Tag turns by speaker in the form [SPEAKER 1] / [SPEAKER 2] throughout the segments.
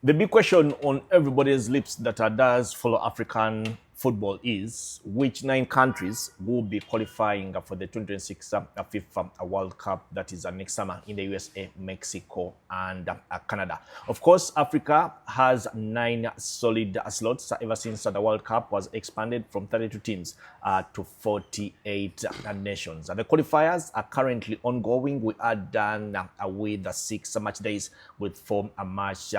[SPEAKER 1] The big question on everybody's lips that does follow African football is which 9 countries will be qualifying for the 2026 FIFA World Cup that is next summer in the USA, Mexico, and Canada. Of course, Africa has 9 solid slots ever since the World Cup was expanded from 32 teams to 48 nations. The qualifiers are currently ongoing. We are done with the 6 match days with 4 match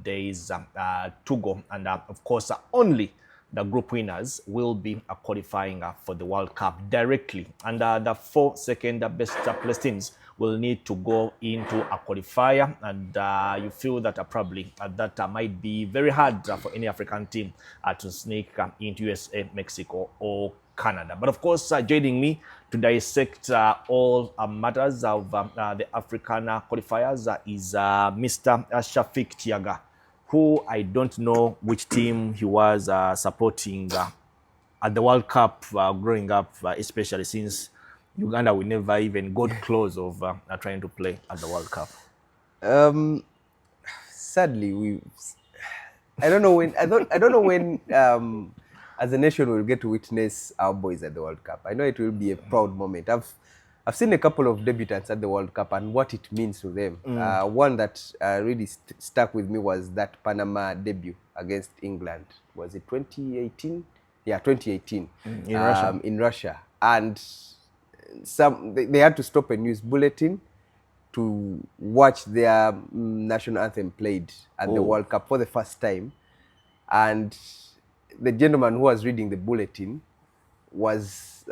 [SPEAKER 1] days to go. And of course, only the group winners will be qualifying for the World Cup directly. And the 4 second best placed teams will need to go into a qualifier. And you feel that probably that might be very hard for any African team to sneak into USA, Mexico, or Canada. But of course, joining me to dissect all matters of the African qualifiers is Mr. Shafiq Tiaga, who I don't know which team he was supporting at the World Cup growing up, especially since Uganda we never even got close of trying to play at the World Cup.
[SPEAKER 2] Sadly, I don't know when. I don't know when. As a nation, we'll get to witness our boys at the World Cup. I know it will be a proud moment. I've seen a couple of debutants at the World Cup and what it means to them. One that really stuck with me was that Panama debut against England. Was it 2018? Yeah, 2018. In Russia. And they had to stop a news bulletin to watch their national anthem played at the World Cup for the first time. And the gentleman who was reading the bulletin was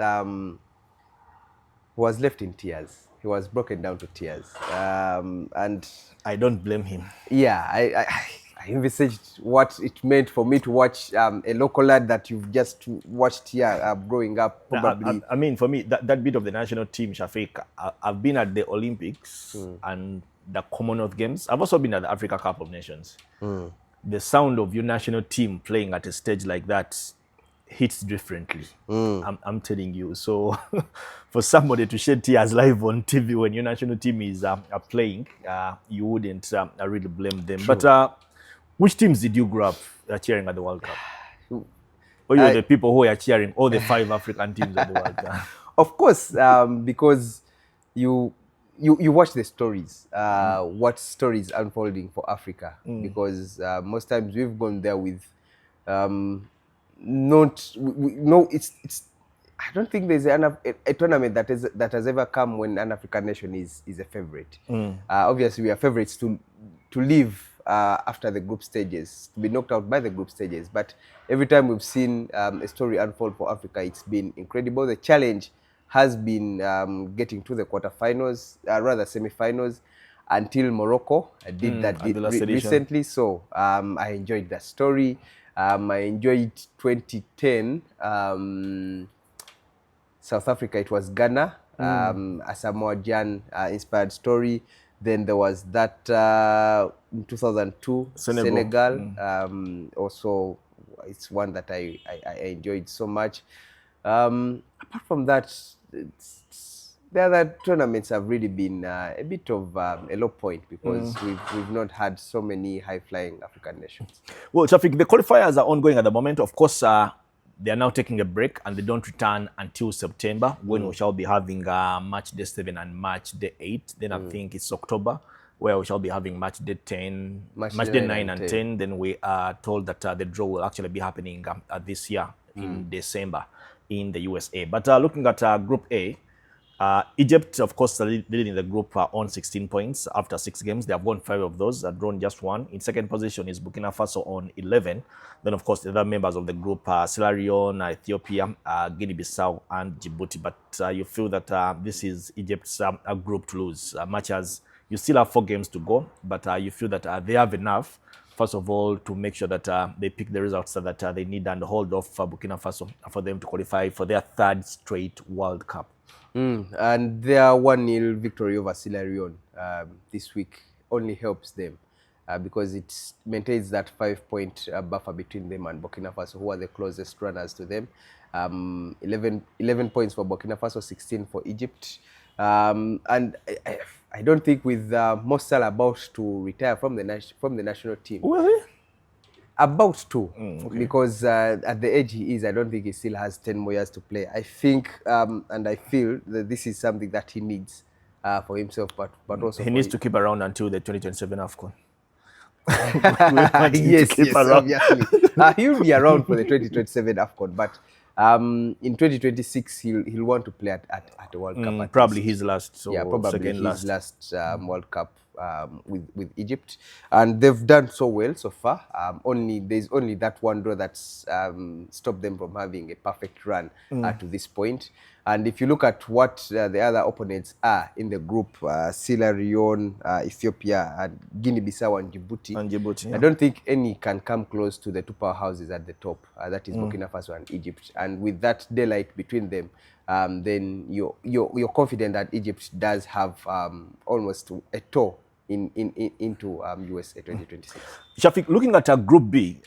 [SPEAKER 2] left in tears. He was broken down to tears. And
[SPEAKER 1] I don't blame him.
[SPEAKER 2] Yeah, I envisaged what it meant for me to watch a local lad that you've just watched here growing up. Probably.
[SPEAKER 1] I mean, for me, that bit of the national team, Shafiq, I've been at the Olympics and the Commonwealth Games. I've also been at the Africa Cup of Nations. The sound of your national team playing at a stage like that hits differently. I'm telling you. So for somebody to shed tears live on TV when your national team is playing, you wouldn't really blame them. True. But which teams did you grow up cheering at the World Cup? Or you're the people who are cheering all the 5 African teams at the World Cup?
[SPEAKER 2] Of course, because you watch the stories, what stories unfolding for Africa, because most times we've gone there with it's I don't think there's a tournament that has ever come when an African nation is a favorite. Obviously, we are favorites to leave after the group stages, to be knocked out by the group stages. But every time we've seen a story unfold for Africa, it's been incredible. The challenge has been getting to the quarterfinals, rather semi-finals, until Morocco did that recently. So I enjoyed that story. I enjoyed 2010 South Africa. It was Ghana, a Samoa Gyan inspired story. Then there was that 2002 Senegal. Also, it's one that I enjoyed so much. Apart from that, the other tournaments have really been a bit of a low point because we've not had so many high-flying African nations.
[SPEAKER 1] Well, Shafiq, the qualifiers are ongoing at the moment. Of course, they are now taking a break and they don't return until September when we shall be having match day 7 and match day 8. Then I think it's October where we shall be having match day 10, match day 9 and 10. Then we are told that the draw will actually be happening this year in December in the USA. But looking at Group A, Egypt, of course, leading the group on 16 points after 6 games. They have won 5 of those, drawn just 1. In second position is Burkina Faso on 11. Then, of course, the other members of the group, Sierra Leone, Ethiopia, Guinea-Bissau, and Djibouti. But you feel that this is Egypt's group to lose, much as you still have 4 games to go. But you feel that they have enough, first of all, to make sure that they pick the results that they need and hold off Burkina Faso for them to qualify for their 3rd straight World Cup.
[SPEAKER 2] And their 1-0 victory over Sierra Leone this week only helps them because it maintains that 5-point buffer between them and Burkina Faso, who are the closest runners to them. 11 points for Burkina Faso, 16 for Egypt. And I don't think with Mo Salah about to retire from the national team.
[SPEAKER 1] Really?
[SPEAKER 2] About to,
[SPEAKER 1] Okay.
[SPEAKER 2] because at the age he is, I don't think he still has 10 more years to play. I think and I feel that this is something that he needs for himself, but also
[SPEAKER 1] He
[SPEAKER 2] for
[SPEAKER 1] needs to keep around until the 2027 AFCON. We want him to
[SPEAKER 2] yes,
[SPEAKER 1] keep around.
[SPEAKER 2] obviously. He'll be around for the 2027 AFCON, but in 2026 he'll want to play at the World Cup. At
[SPEAKER 1] Probably
[SPEAKER 2] least.
[SPEAKER 1] his last, so
[SPEAKER 2] Yeah, probably
[SPEAKER 1] second
[SPEAKER 2] his
[SPEAKER 1] last.
[SPEAKER 2] last World Cup with Egypt, and they've done so well so far. There's only that one draw that's stopped them from having a perfect run to this point. And if you look at what the other opponents are in the group, Sierra Leone, Ethiopia, and Guinea-Bissau and Djibouti,
[SPEAKER 1] Yeah.
[SPEAKER 2] I don't think any can come close to the two powerhouses at the top. That is Burkina Faso and Egypt. And with that daylight between them, then you're confident that Egypt does have almost a toe into USA 2026.
[SPEAKER 1] Shafiq, looking at Group B,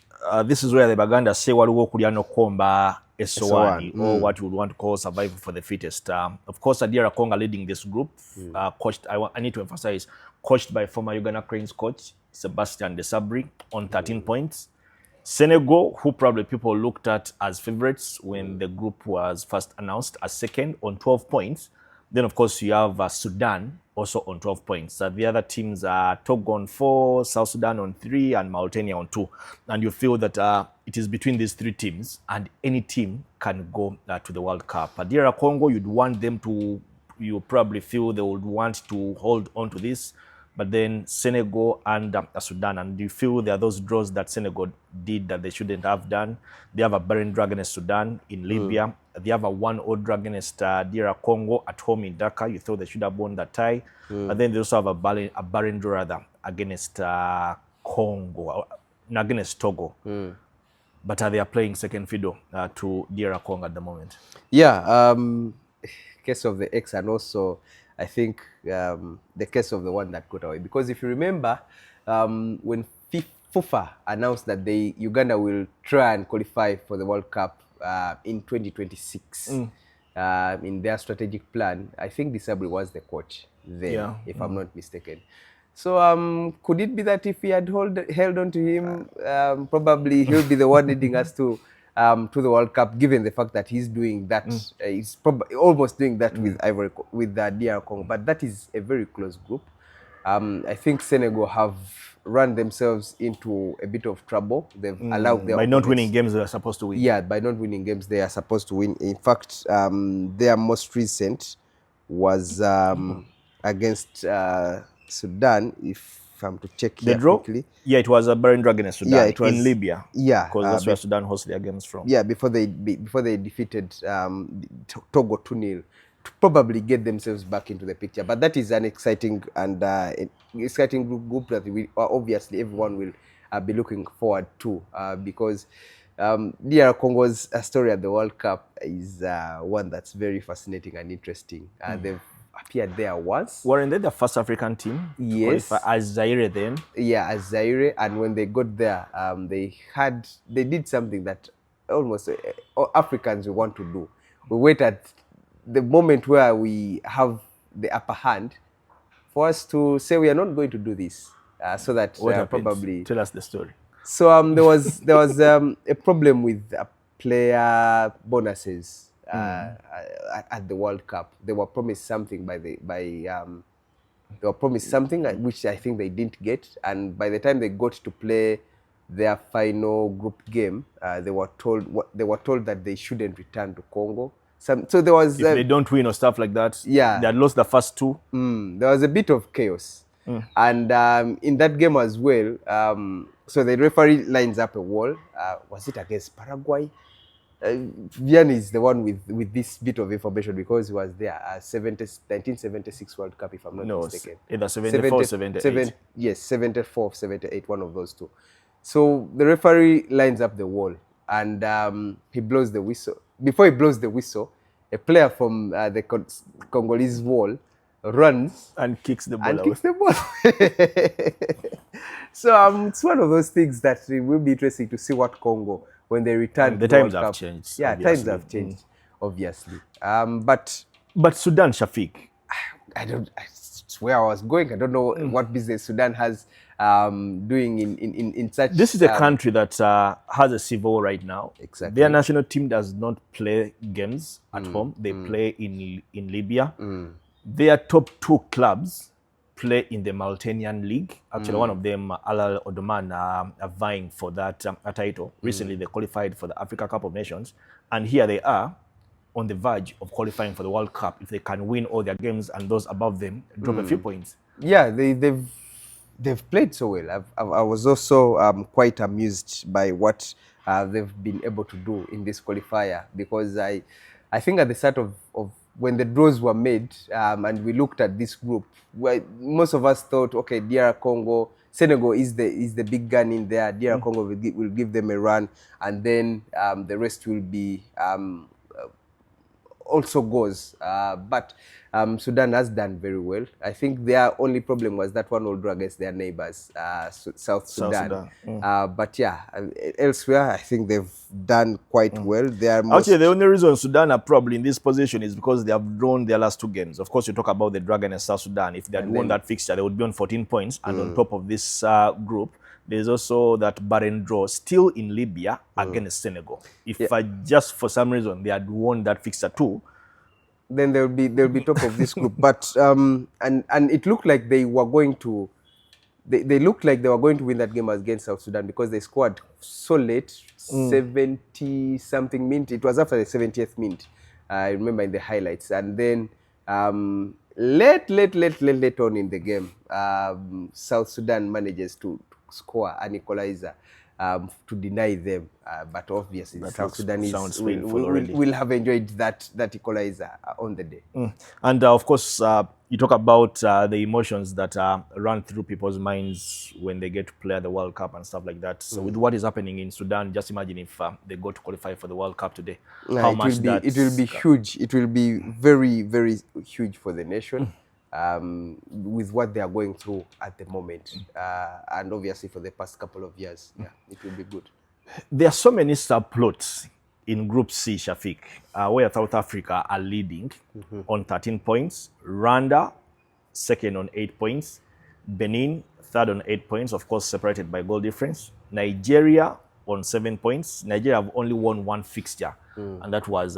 [SPEAKER 1] this is where the Baganda say waliwo kulya nokomba esowani, or what you would want to call survival for the fittest. Of course, DR Congo leading this group, coached, I need to emphasize, coached by former Uganda Cranes coach Sebastian de Sabri on 13 points. Senegal, who probably people looked at as favorites when the group was first announced, as second on 12 points. Then, of course, you have Sudan also on 12 points. The other teams are Togo on 4, South Sudan on 3, and Mauritania on 2. And you feel that it is between these three teams, and any team can go to the World Cup. DR Congo, you'd want them to, you probably feel they would want to hold on to this. But then Senegal and Sudan, and do you feel there are those draws that Senegal did that they shouldn't have done? They have a barren draw against Sudan in Libya. They have a 1-0 draw against DR Congo at home in Dakar. You thought they should have won that tie. But then they also have a barren draw rather against Congo, against Togo. But they are playing second fiddle to DR Congo at the moment.
[SPEAKER 2] Yeah, case of the X, and also I think the case of the one that got away. Because if you remember, when FIFA announced that Uganda will try and qualify for the World Cup in 2026, in their strategic plan, I think Disabri was the coach then, if I'm not mistaken. So could it be that if he had held on to him, probably he'll be the one leading us to the World Cup, given the fact that he's doing that, he's probably almost doing that with DR Congo, but that is a very close group. I think Senegal have run themselves into a bit of trouble. They've allowed their
[SPEAKER 1] by not winning games they are supposed to win.
[SPEAKER 2] Yeah, by not winning games they are supposed to win. In fact, their most recent was against Sudan, if I'm to check here quickly.
[SPEAKER 1] Yeah, it was a barren draw against Sudan.
[SPEAKER 2] Yeah, it was
[SPEAKER 1] in Libya.
[SPEAKER 2] Yeah,
[SPEAKER 1] because that's where Sudan hosts their games from.
[SPEAKER 2] Yeah, before they defeated Togo 2-0 to probably get themselves back into the picture. But that is an exciting and exciting group that obviously everyone will be looking forward to, because DR Congo's story at the World Cup is one that's very fascinating and interesting. They've appeared there once.
[SPEAKER 1] Weren't they the first African team?
[SPEAKER 2] Yes.
[SPEAKER 1] As Zaire then?
[SPEAKER 2] Yeah, as Zaire. And when they got there, they did something that almost Africans will want to do. We wait at the moment where we have the upper hand for us to say we are not going to do this, so that probably
[SPEAKER 1] tell us the story.
[SPEAKER 2] So there was a problem with player bonuses at the World Cup. They were promised something they were promised something which I think they didn't get, and by the time they got to play their final group game, they were told that they shouldn't return to Congo. So there was,
[SPEAKER 1] if they don't win or stuff like that,
[SPEAKER 2] yeah,
[SPEAKER 1] they had lost the first two.
[SPEAKER 2] There was a bit of chaos, and in that game as well. So the referee lines up a wall. Was it against Paraguay? Vian is the one with this bit of information because he was there. 1976 World Cup, if I'm not mistaken.
[SPEAKER 1] Either 74 or 78.
[SPEAKER 2] Yes, 74, 78, one of those two. So the referee lines up the wall, and he blows the whistle. Before he blows the whistle, a player from the Congolese wall runs
[SPEAKER 1] and kicks the ball.
[SPEAKER 2] So it's one of those things that it will be interesting to see what Congo, when they return.
[SPEAKER 1] The times have changed.
[SPEAKER 2] Yeah,
[SPEAKER 1] obviously.
[SPEAKER 2] times have changed, obviously. But
[SPEAKER 1] Sudan, Shafiq,
[SPEAKER 2] that's where I was going. I don't know what business Sudan has doing in such.
[SPEAKER 1] This is a country that has a civil war right now.
[SPEAKER 2] Exactly.
[SPEAKER 1] Their national team does not play games at home. They play in Libya. Their top 2 clubs play in the Mauritanian League. Actually, one of them, Al Odoman, are vying for that title. Recently, they qualified for the Africa Cup of Nations. And here they are on the verge of qualifying for the World Cup. If they can win all their games and those above them drop a few points.
[SPEAKER 2] Yeah, they've played so well. I was also quite amused by what they've been able to do in this qualifier, because I think at the start of when the draws were made and we looked at this group, where most of us thought, okay, DR Congo, Senegal is the big gun in there. DR Congo will give them a run, and then the rest will be also goes. But Sudan has done very well. I think their only problem was that one will draw against their neighbors, South Sudan. But yeah, elsewhere, I think they've done quite well. They are
[SPEAKER 1] actually, the only reason Sudan are probably in this position is because they have drawn their last 2 games. Of course, you talk about the Dragon and South Sudan. If they had won that fixture, they would be on 14 points. And on top of this group, there's also that barren draw still in Libya against Senegal. If just for some reason they had won that fixture too,
[SPEAKER 2] then they'll be top of this group. But and it looked like they were going to they looked like they were going to win that game against South Sudan, because they scored so late, 70 something minute. It was after the 70th minute, I remember, in the highlights. And then late on in the game, South Sudan manages to score an equalizer to deny them, but obviously South Sudanese will have enjoyed that equalizer on the day.
[SPEAKER 1] And of course, you talk about the emotions that run through people's minds when they get to play at the World Cup and stuff like that. So with what is happening in Sudan, just imagine if they go to qualify for the World Cup today. How much
[SPEAKER 2] it will be huge. It will be very, very huge for the nation. With what they are going through at the moment, and obviously for the past couple of years, it will be good.
[SPEAKER 1] There are so many subplots in Group C, Shafiq, where South Africa are leading on 13 points, Rwanda second on 8 points, Benin third on 8 points, of course separated by goal difference, Nigeria on 7 points. Nigeria have only won 1 fixture, and that was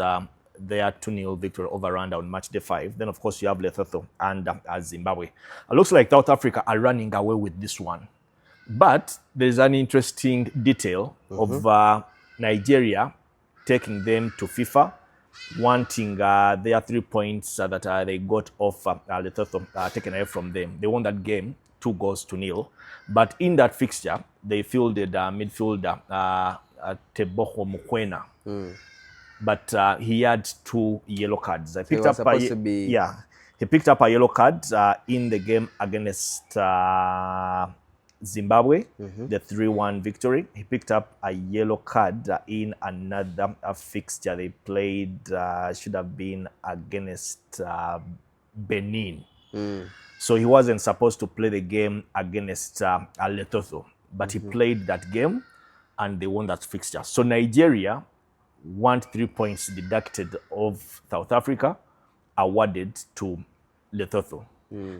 [SPEAKER 1] their 2-0 victory over Rwanda on match day 5. Then, of course, you have Lesotho and Zimbabwe. It looks like South Africa are running away with this one. But there's an interesting detail of Nigeria taking them to FIFA, wanting their 3 points that they got off Lesotho taken away from them. They won that game 2-0. But in that fixture, they fielded midfielder Teboho Mokoena. But he had 2 yellow cards. He picked up a yellow card in the game against Zimbabwe, the 3-1 victory. He picked up a yellow card in another fixture they played, should have been against Benin. So he wasn't supposed to play the game against Lesotho, but he played that game and they won that fixture. So Nigeria want 3 points deducted of South Africa, awarded to Lesotho.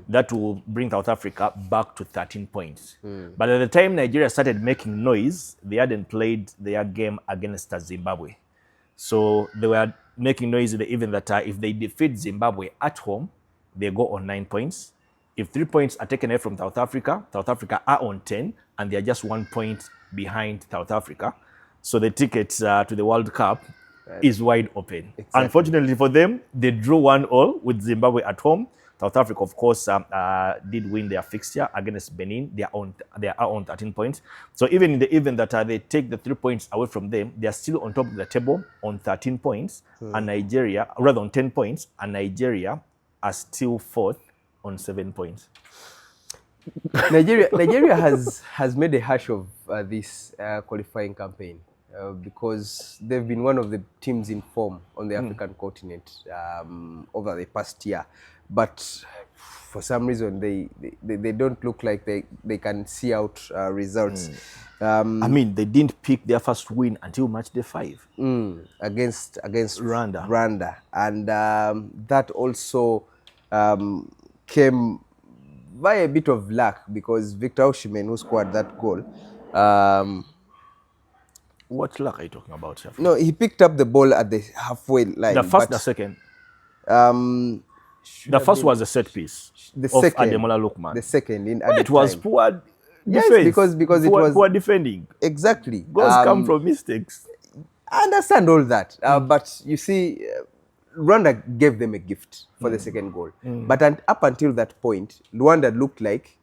[SPEAKER 1] That will bring South Africa back to 13 points. But at the time Nigeria started making noise, they hadn't played their game against Zimbabwe. So they were making noise in the event that if they defeat Zimbabwe at home, they go on 9 points. If 3 points are taken away from South Africa are on 10, and they are just 1 point behind South Africa. So the ticket to the World Cup is wide open. Exactly. Unfortunately for them, they drew 1-1 with Zimbabwe at home. South Africa, of course, did win their fixture against Benin. They are on 13 points. So even in the event that they take the 3 points away from them, they are still on top of the table on 13 points, and Nigeria, rather on 10 points, and Nigeria are still 4th on 7 points.
[SPEAKER 2] Nigeria has made a hash of this qualifying campaign because they've been one of the teams in form on the African continent over the past year, but for some reason they don't look like they can see out results.
[SPEAKER 1] I mean, they didn't pick their first win until match day 5
[SPEAKER 2] against
[SPEAKER 1] Rwanda,
[SPEAKER 2] and that also came via a bit of luck, because Victor Osimhen, who scored that goal,
[SPEAKER 1] What luck are you talking about, Shafi?
[SPEAKER 2] no, he picked up the ball at the halfway line.
[SPEAKER 1] The first,
[SPEAKER 2] but,
[SPEAKER 1] the second.
[SPEAKER 2] Should
[SPEAKER 1] The
[SPEAKER 2] have
[SPEAKER 1] first
[SPEAKER 2] been
[SPEAKER 1] was a set piece
[SPEAKER 2] the
[SPEAKER 1] of
[SPEAKER 2] second,
[SPEAKER 1] Ademola Lookman.
[SPEAKER 2] the second in
[SPEAKER 1] It
[SPEAKER 2] added
[SPEAKER 1] was
[SPEAKER 2] time.
[SPEAKER 1] poor
[SPEAKER 2] Yes,
[SPEAKER 1] defense.
[SPEAKER 2] because it was
[SPEAKER 1] poor defending.
[SPEAKER 2] exactly.
[SPEAKER 1] Goals come from mistakes.
[SPEAKER 2] I understand all that, but you see, Rwanda gave them a gift for the second goal. But up until that point, Rwanda looked like,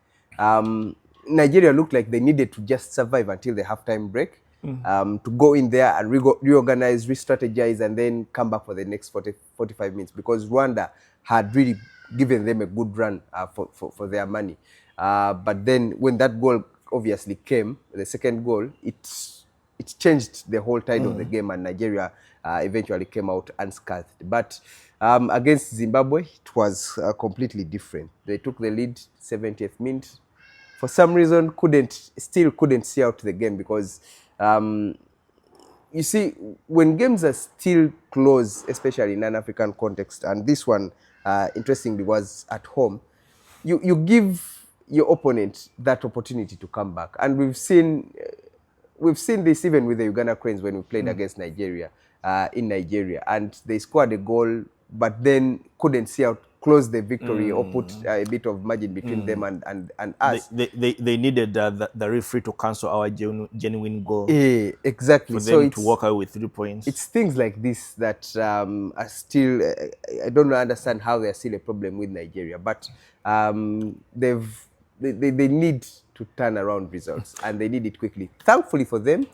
[SPEAKER 2] Nigeria looked like they needed to just survive until the halftime break, to go in there and reorganize, re-strategize, and then come back for the next 45 minutes, because Rwanda had really given them a good run for their money. But then when that goal obviously came, the second goal, it changed the whole tide of the game, and Nigeria eventually came out unscathed. But against Zimbabwe, it was completely different. They took the lead 70th minute. For some reason, still couldn't see out the game, because you see, when games are still close, especially in an African context, and this one, interestingly, was at home, you give your opponent that opportunity to come back. And we've seen this even with the Uganda Cranes when we played against Nigeria, in Nigeria, and they scored a goal, but then couldn't see out, close the victory, or put a bit of margin between them and us.
[SPEAKER 1] They needed the referee to cancel our genuine goal.
[SPEAKER 2] Exactly.
[SPEAKER 1] For them to walk away with 3 points.
[SPEAKER 2] It's things like this that are still, I don't understand how they're still a problem with Nigeria, but they need to turn around results, and they need it quickly. Thankfully for them,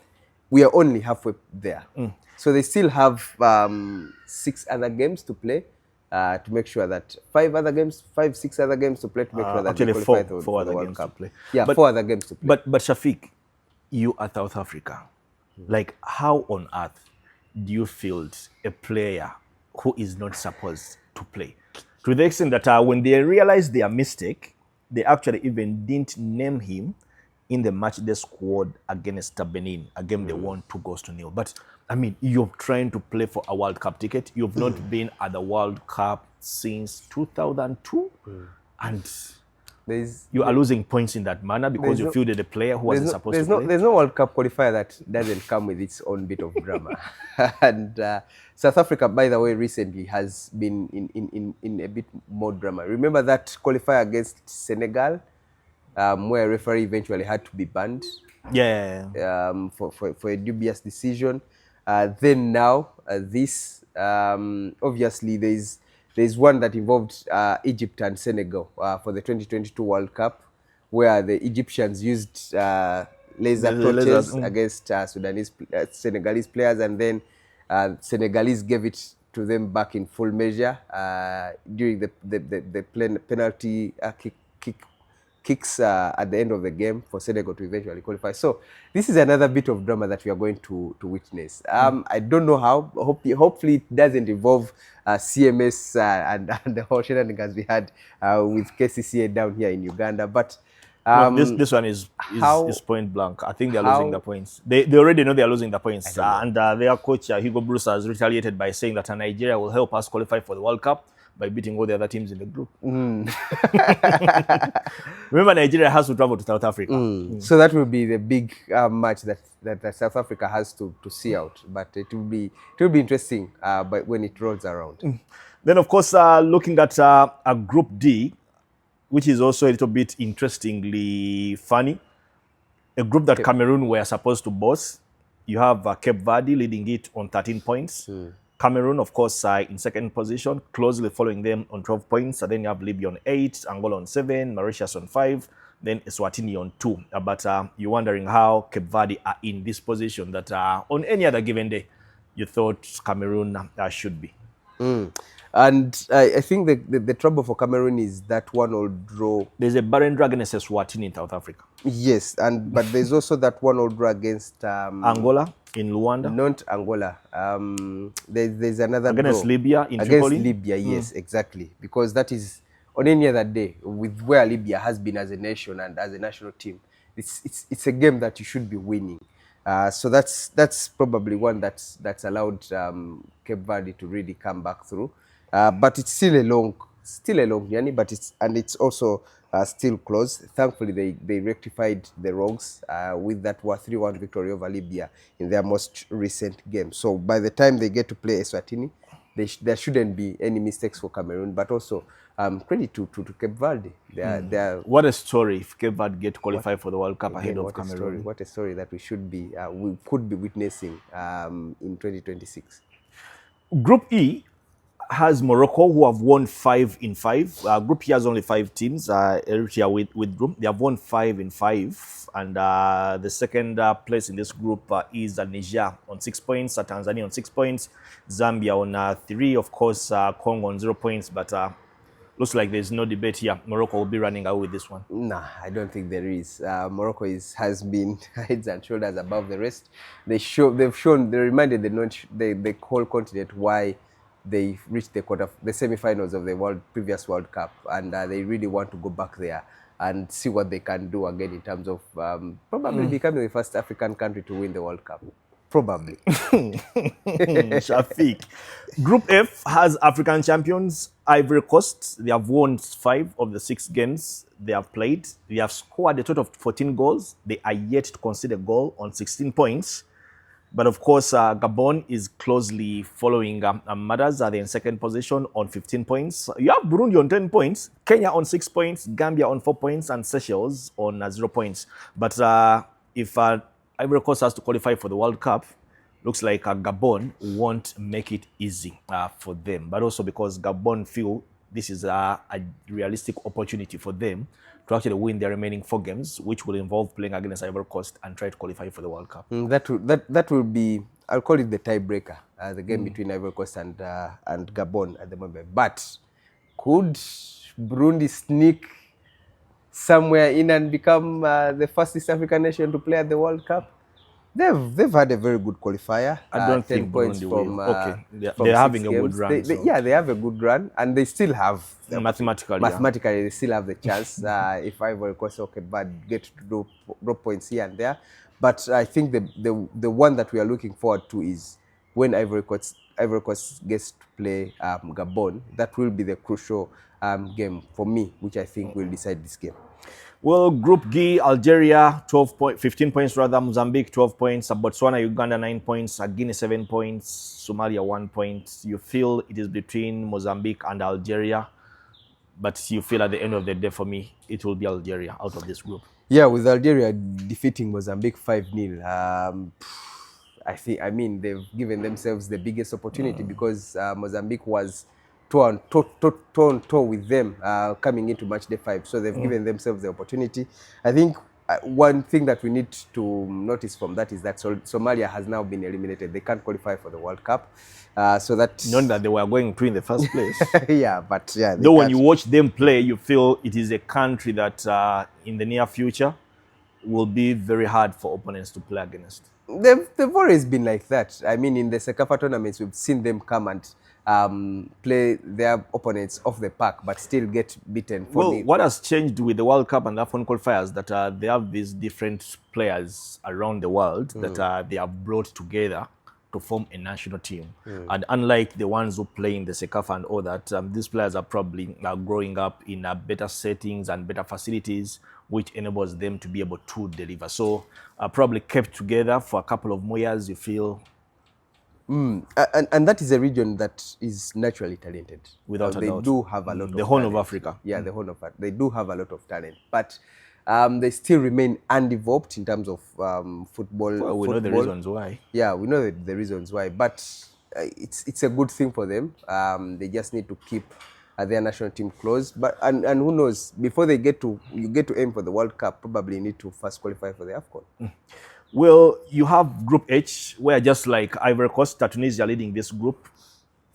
[SPEAKER 2] we are only halfway there. So they still have 6 other games to play, to make sure that 6 other games to play to make sure that
[SPEAKER 1] actually
[SPEAKER 2] they qualify
[SPEAKER 1] four
[SPEAKER 2] for the
[SPEAKER 1] other
[SPEAKER 2] World
[SPEAKER 1] games
[SPEAKER 2] Cup.
[SPEAKER 1] to play.
[SPEAKER 2] Yeah,
[SPEAKER 1] But-
[SPEAKER 2] 4 other games to play.
[SPEAKER 1] But Shafiq, you are South Africa. Like, how on earth do you field a player who is not supposed to play? To the extent that when they realized their mistake, they actually even didn't name him in the matchday squad against Benin, a game they won 2-0. But I mean, you're trying to play for a World Cup ticket. You've not been at the World Cup since 2002, and you are losing points in that manner because you fielded a player who wasn't supposed to play.
[SPEAKER 2] There's no World Cup qualifier that doesn't come with its own bit of drama. And South Africa, by the way, recently has been in a bit more drama. Remember that qualifier against Senegal, where a referee eventually had to be banned, for a dubious decision. Then now this, obviously there's one that involved Egypt and Senegal for the 2022 World Cup, where the Egyptians used laser torches against Senegalese players, and then Senegalese gave it to them back in full measure during the penalty kicks at the end of the game for Senegal to eventually qualify. So this is another bit of drama that we are going to witness. I don't know how. Hopefully it doesn't involve CMS and the whole shenanigans we had with KCCA down here in Uganda. But
[SPEAKER 1] no, this one is point blank. I think they're losing the points. They already know they're losing the points. And their coach, Hugo Bruce, has retaliated by saying that Nigeria will help us qualify for the World Cup by beating all the other teams in the group. Remember, Nigeria has to travel to South Africa.
[SPEAKER 2] So that will be the big match that South Africa has to see out. But it will be interesting when it rolls around.
[SPEAKER 1] Then, of course, looking at a Group D, which is also a little bit interestingly funny. A group that Cameroon were supposed to boss. You have Cape Verde leading it on 13 points. Cameroon, of course, in second position, closely following them on 12 points. And then you have Libya on 8, Angola on 7, Mauritius on 5, then Eswatini on 2. But you're wondering how Cape Verde are in this position that on any other given day, you thought Cameroon should be.
[SPEAKER 2] And I think the trouble for Cameroon is that 1-1 draw.
[SPEAKER 1] There's a barren draw against Eswatini in South Africa.
[SPEAKER 2] Yes, but there's also that 1-1 draw against
[SPEAKER 1] Angola in Luanda.
[SPEAKER 2] Not Angola. There's another
[SPEAKER 1] against
[SPEAKER 2] draw.
[SPEAKER 1] Libya in
[SPEAKER 2] against
[SPEAKER 1] Tripoli.
[SPEAKER 2] Libya, yes, exactly. Because that is on any other day with where Libya has been as a nation and as a national team. It's a game that you should be winning. So that's probably one that's allowed Cape Verde to really come back through. But it's still a long journey. But it's also still close. Thankfully, they rectified the wrongs with that 3-1 victory over Libya in their most recent game. So by the time they get to play Eswatini, there shouldn't be any mistakes for Cameroon, but also credit to Cape Verde.
[SPEAKER 1] What a story if Cape Verde get to qualify for the World Cup ahead of
[SPEAKER 2] what
[SPEAKER 1] Cameroon.
[SPEAKER 2] What a story that we could be witnessing in 2026.
[SPEAKER 1] Group E has Morocco, who have won 5 in 5. Group E has only 5 teams. Eritrea with group. They have won 5 in 5. And the second place in this group is Niger on 6 points, Tanzania on 6 points, Zambia on 3, of course, Congo on 0 points. But looks like there's no debate here. Morocco will be running out with this one.
[SPEAKER 2] Nah, I don't think there is. Morocco has been heads and shoulders above the rest. They reminded the whole continent why they reached the semi-finals of the previous World Cup, and they really want to go back there and see what they can do again in terms of probably becoming the first African country to win the World Cup. Probably.
[SPEAKER 1] Shafiq. Group F has African champions, Ivory Coast. They have won 5 of the 6 games they have played. They have scored a total of 14 goals. They are yet to concede a goal on 16 points. But of course, Gabon is closely following matters. They're in second position on 15 points. You have Burundi on 10 points, Kenya on 6 points, Gambia on 4 points, and Seychelles on 0 points. But if Ivory Coast has to qualify for the World Cup, looks like Gabon won't make it easy for them. But also because Gabon feel this is a realistic opportunity for them to actually win their remaining 4 games, which will involve playing against Ivory Coast and try to qualify for the World Cup.
[SPEAKER 2] That will be, I'll call it the tiebreaker, the game between Ivory Coast and Gabon at the moment. But could Burundi sneak somewhere in and become the first East African nation to play at the World Cup? They've had a very good qualifier.
[SPEAKER 1] I don't think points Burundi from, will. Okay, they're having a good run.
[SPEAKER 2] Yeah, they have a good run, and they still have
[SPEAKER 1] mathematically
[SPEAKER 2] they still have the chance if Ivory Coast get to drop points here and there. But I think the one that we are looking forward to is when Ivory Coast gets to play Gabon. That will be the crucial game for me, which I think will decide this game.
[SPEAKER 1] Well, Group G, Algeria, 15 points rather, Mozambique, 12 points, Botswana, Uganda, 9 points, Guinea, 7 points, Somalia, 1 point. You feel it is between Mozambique and Algeria, but you feel at the end of the day, for me, it will be Algeria out of this group.
[SPEAKER 2] Yeah, with Algeria defeating Mozambique 5-0, I mean, they've given themselves the biggest opportunity because Mozambique was toe with them coming into match day 5. So they've given themselves the opportunity. I think one thing that we need to notice from that is that Somalia has now been eliminated. They can't qualify for the World Cup. So that
[SPEAKER 1] not that they were going to in the first place.
[SPEAKER 2] Yeah, but yeah.
[SPEAKER 1] Though when you watch them play, you feel it is a country that in the near future will be very hard for opponents to play against.
[SPEAKER 2] They've always been like that. I mean, in the Sekafa tournaments, we've seen them come and play their opponents off the park, but still get beaten.
[SPEAKER 1] What has changed with the World Cup and the AFCON qualifiers that they have these different players around the world that they have brought together to form a national team. And unlike the ones who play in the Sekafa and all that, these players are probably growing up in better settings and better facilities, which enables them to be able to deliver. So probably kept together for a couple of more years, you feel.
[SPEAKER 2] And that is a region that is naturally talented.
[SPEAKER 1] Without a doubt.
[SPEAKER 2] They do have a lot of
[SPEAKER 1] the Horn
[SPEAKER 2] talent.
[SPEAKER 1] of Africa.
[SPEAKER 2] Yeah, the Horn of Africa. They do have a lot of talent. But they still remain undeveloped in terms of football.
[SPEAKER 1] Well, we know the reasons why.
[SPEAKER 2] Yeah, we know the reasons why. But it's a good thing for them. They just need to keep their national team close. But and who knows, before you get to aim for the World Cup, probably need to first qualify for the AFCON.
[SPEAKER 1] Well, you have Group H, where just like Ivory Coast, Tunisia leading this group.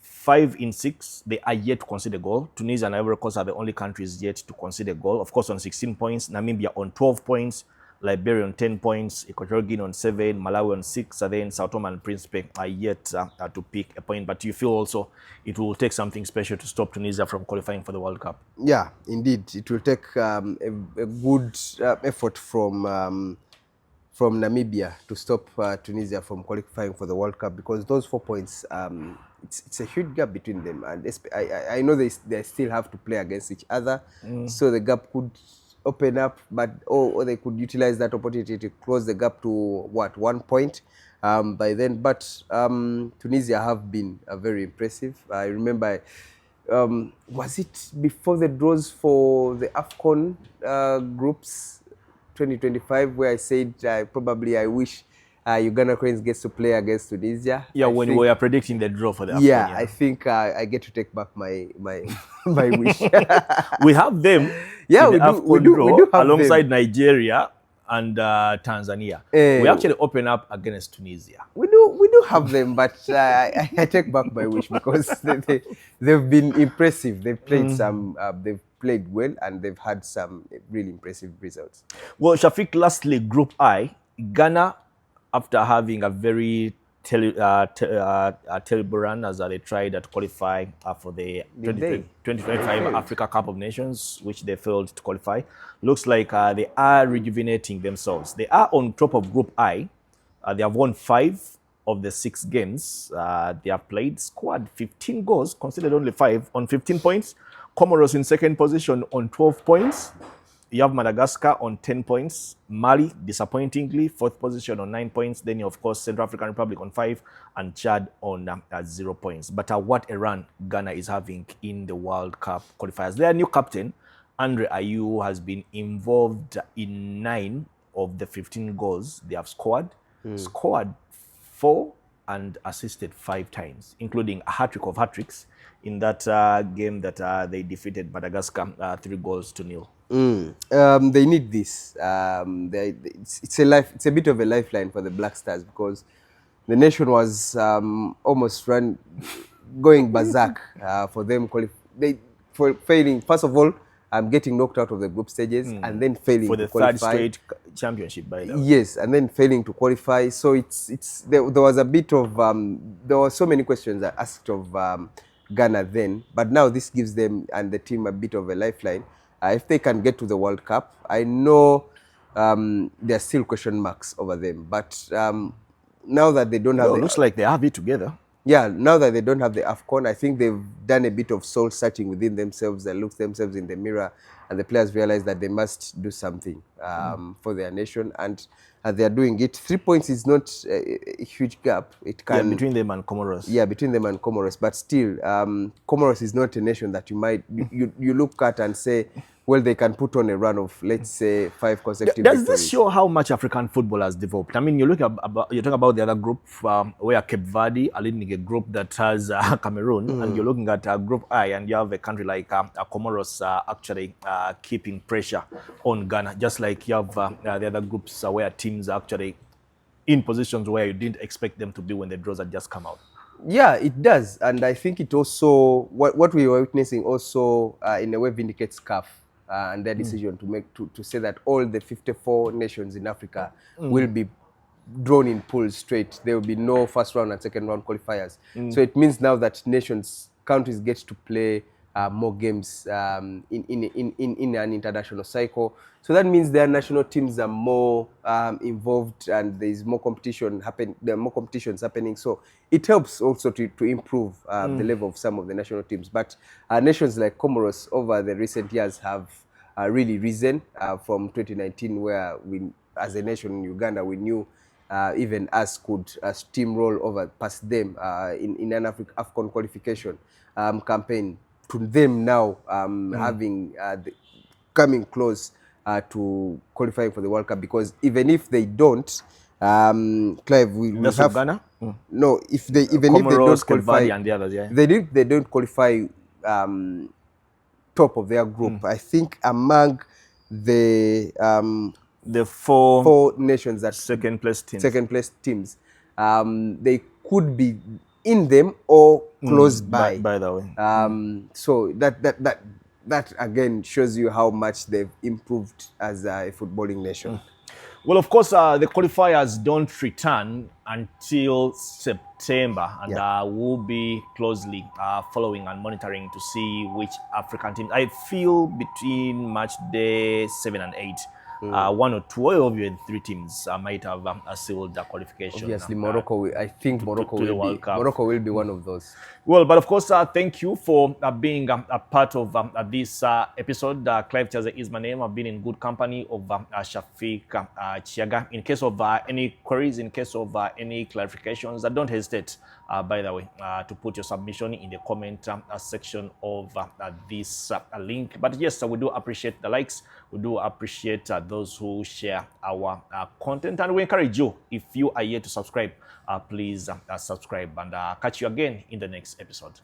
[SPEAKER 1] 5 in 6, they are yet to concede a goal. Tunisia and Ivory Coast are the only countries yet to concede a goal. Of course, on 16 points, Namibia on 12 points, Liberia on 10 points, Equatorial Guinea on 7, Malawi on 6, and then Sao Tome and Principe are yet to pick a point. But you feel also it will take something special to stop Tunisia from qualifying for the World Cup.
[SPEAKER 2] Yeah, indeed. It will take a good effort from Namibia to stop Tunisia from qualifying for the World Cup, because those 4 points it's a huge gap between them, and I know they still have to play against each other, so the gap could open up, but or they could utilize that opportunity to close the gap to what, 1 point by then. But Tunisia have been very impressive. I remember, was it before the draws for the AFCON groups 2025, where I said I wish Uganda Cranes gets to play against Tunisia.
[SPEAKER 1] Yeah, when we were predicting the draw for the AFCON.
[SPEAKER 2] Yeah, I think I get to take back my my wish.
[SPEAKER 1] We have them.
[SPEAKER 2] Yeah,
[SPEAKER 1] in
[SPEAKER 2] we
[SPEAKER 1] the
[SPEAKER 2] do.
[SPEAKER 1] AFCON
[SPEAKER 2] We do.
[SPEAKER 1] draw,
[SPEAKER 2] We do have
[SPEAKER 1] alongside
[SPEAKER 2] them.
[SPEAKER 1] Nigeria and Tanzania. We actually open up against Tunisia.
[SPEAKER 2] We do have them, but I take back my wish, because they've been impressive. They've played they've played well, and they've had some really impressive results.
[SPEAKER 1] Well, Shafiq, lastly, Group I, Ghana, after having a very terrible run as they tried to qualify for the 2025 Africa Cup of Nations, which they failed to qualify. Looks like they are rejuvenating themselves. They are on top of Group I. They have won 5 of the 6 games they have played, scored 15 goals, conceded only 5 on 15 points. Comoros in second position on 12 points. You have Madagascar on 10 points. Mali, disappointingly, 4th position on 9 points. Then, of course, Central African Republic on 5 and Chad on 0 points. But what a run Ghana is having in the World Cup qualifiers. Their new captain, Andre Ayew, has been involved in 9 of the 15 goals they have scored. Scored 4 and assisted 5 times, including a hat-trick of hat-tricks in that game that they defeated Madagascar 3-0.
[SPEAKER 2] They need this. It's a bit of a lifeline for the Black Stars, because the nation was almost going berserk for them. For failing, first of all, getting knocked out of the group stages, and then failing
[SPEAKER 1] for
[SPEAKER 2] to
[SPEAKER 1] the
[SPEAKER 2] qualify.
[SPEAKER 1] 3rd straight championship, by the way.
[SPEAKER 2] Yes, and then failing to qualify. So there was a bit of there were so many questions asked of Ghana then, but now this gives them and the team a bit of a lifeline. If they can get to the World Cup, I know there are still question marks over them, but now that they don't have,
[SPEAKER 1] looks like they have it together.
[SPEAKER 2] Yeah, now that they don't have the AFCON, I think they've done a bit of soul searching within themselves. They look themselves in the mirror, and the players realize that they must do something for their nation, and they are doing it. 3 points is not a huge gap. It can
[SPEAKER 1] between them and Comoros.
[SPEAKER 2] Yeah, between them and Comoros, but still, Comoros is not a nation that you look at and say, well, they can put on a run of, let's say, 5 consecutive
[SPEAKER 1] Does
[SPEAKER 2] victories.
[SPEAKER 1] this show how much African football has developed? I mean, you're talking about the other group where Cape Verde are leading a group that has Cameroon, and you're looking at Group I, and you have a country like Comoros actually keeping pressure on Ghana, just like you have the other groups where teams are actually in positions where you didn't expect them to be when the draws had just come out.
[SPEAKER 2] Yeah, it does, and I think it also, what we were witnessing also in a way vindicates CAF and their decision to say that all the 54 nations in Africa will be drawn in pools straight. There will be no first round and second round qualifiers. So it means now that countries get to play more games in an international cycle. So that means their national teams are more involved, and there is more competition there are more competitions happening. So it helps also to improve the level of some of the national teams. But nations like Comoros over the recent years have really risen from 2019, where we, as a nation in Uganda, we knew even us could steamroll over past them in an AFCON qualification campaign. To them now having coming close to qualifying for the World Cup, because even if they don't, Clive, we have
[SPEAKER 1] Ghana?
[SPEAKER 2] No, if they
[SPEAKER 1] Comoros,
[SPEAKER 2] if they don't qualify,
[SPEAKER 1] and the others, yeah.
[SPEAKER 2] they don't qualify top of their group. I think among the four nations that
[SPEAKER 1] second place
[SPEAKER 2] teams, they could be in them or close by.
[SPEAKER 1] By the way.
[SPEAKER 2] So that again shows you how much they've improved as a footballing nation.
[SPEAKER 1] Well, of course, the qualifiers don't return until September, and we'll be closely following and monitoring to see which African teams. I feel between match day 7 and 8, one or two or even three teams might have sealed the qualification.
[SPEAKER 2] Obviously, Morocco. I think Morocco
[SPEAKER 1] to the
[SPEAKER 2] will
[SPEAKER 1] World
[SPEAKER 2] be.
[SPEAKER 1] Cup.
[SPEAKER 2] Morocco will be one of those.
[SPEAKER 1] Well, but of course, thank you for being a part of this episode. Clive Chaze is my name. I've been in good company of Shafiq Chiaga. In case of any queries, in case of any clarifications, don't hesitate, by the way, to put your submission in the comment section of this link. But yes, we do appreciate the likes. We do appreciate those who share our content. And we encourage you, if you are yet to subscribe, please subscribe, and catch you again in the next episode.